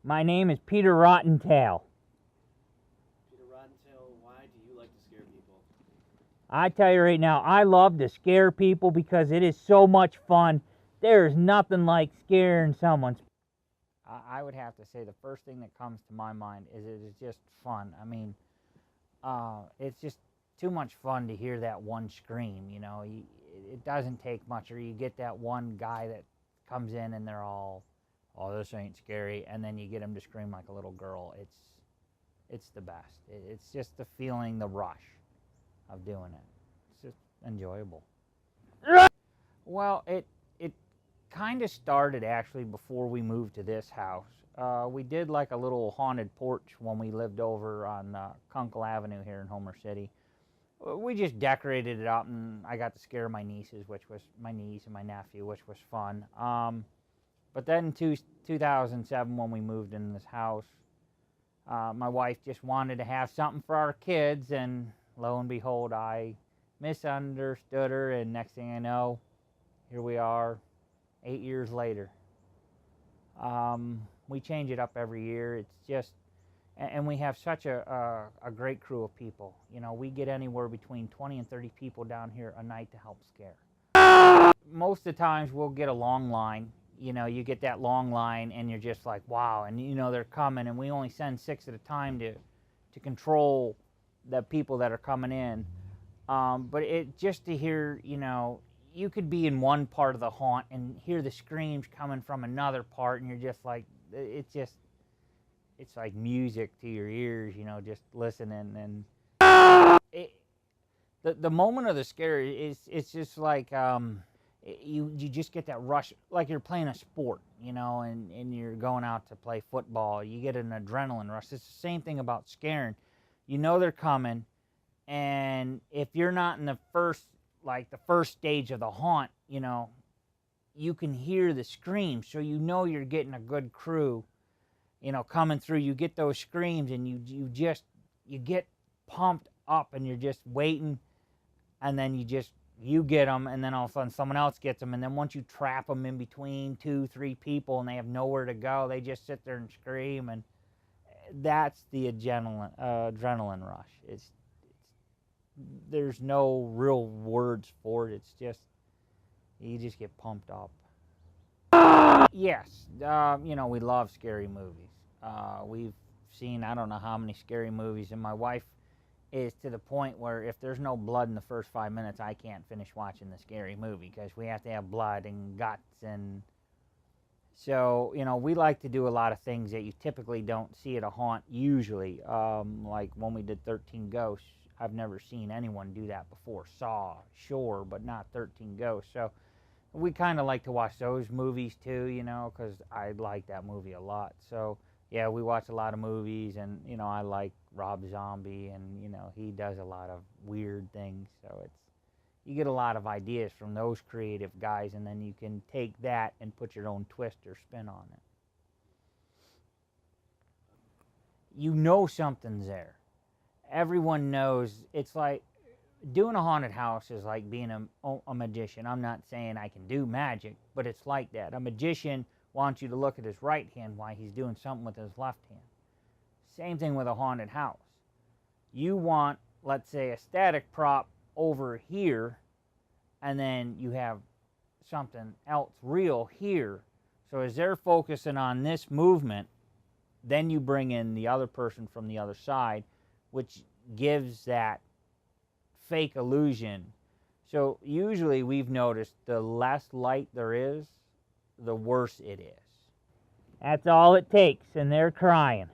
My name is Peter Rottentail. Peter Rottentail, why do you like to scare people? I tell you right now, I love to scare people because it is so much fun. There's nothing like scaring someone. I would have to say the first thing that comes to my mind is it is just fun. I mean, it's just too much fun to hear that one scream, you know. It doesn't take much, or you get that one guy that comes in and they're all, oh, this ain't scary, and then you get him to scream like a little girl. It's the best. It's just the feeling, the rush of doing it. It's just enjoyable. Well, it kind of started actually before we moved to this house. We did like a little haunted porch when we lived over on Kunkel Avenue here in Homer City. We just decorated it up, and I got to scare my nieces, which was my niece and my nephew, which was fun. But then in 2007, when we moved in this house, my wife just wanted to have something for our kids, and lo and behold, I misunderstood her, and next thing I know, here we are, 8 years later. We change it up every year. It's just, and we have such a great crew of people. You know, we get anywhere between 20 and 30 people down here a night to help scare. Most of the times we'll get a long line. You know, you get that long line and you're just like, wow, and you know they're coming, and we only send 6 at a time to control the people that are coming in. But it just to hear, you know, you could be in one part of the haunt and hear the screams coming from another part, and you're just like, it's like music to your ears, you know, just listening. And the moment of the scare is, it's just like, you just get that rush, like you're playing a sport, you know, and you're going out to play football. You get an adrenaline rush. It's the same thing about scaring. You know they're coming, and if you're not in the first stage of the haunt, you know, you can hear the screams, so you know you're getting a good crew, you know, coming through. You get those screams, and you get pumped up, and you're just waiting, and then you get them, and then all of a sudden someone else gets them, and then once you trap them in between 2-3 people and they have nowhere to go, they just sit there and scream, and that's the adrenaline rush. It's there's no real words for it. It's just, you just get pumped up. Yes, you know, we love scary movies. We've seen I don't know how many scary movies, and my wife is to the point where if there's no blood in the first 5 minutes, I can't finish watching the scary movie because we have to have blood and guts. And so, you know, we like to do a lot of things that you typically don't see at a haunt usually. Like when we did 13 Ghosts, I've never seen anyone do that before. Saw, sure, but not 13 Ghosts. So we kind of like to watch those movies too, you know, because I like that movie a lot. So yeah, we watch a lot of movies, and you know, I like Rob Zombie, and you know, he does a lot of weird things. So you get a lot of ideas from those creative guys, and then you can take that and put your own twist or spin on it. You know something's there. Everyone knows. It's like doing a haunted house is like being a magician. I'm not saying I can do magic, but it's like that. A magician wants you to look at his right hand while he's doing something with his left hand. Same thing with a haunted house. You want, let's say, a static prop over here, and then you have something else real here. So as they're focusing on this movement, then you bring in the other person from the other side, which gives that fake illusion. So usually we've noticed the less light there is, the worse it is. That's all it takes, and they're crying.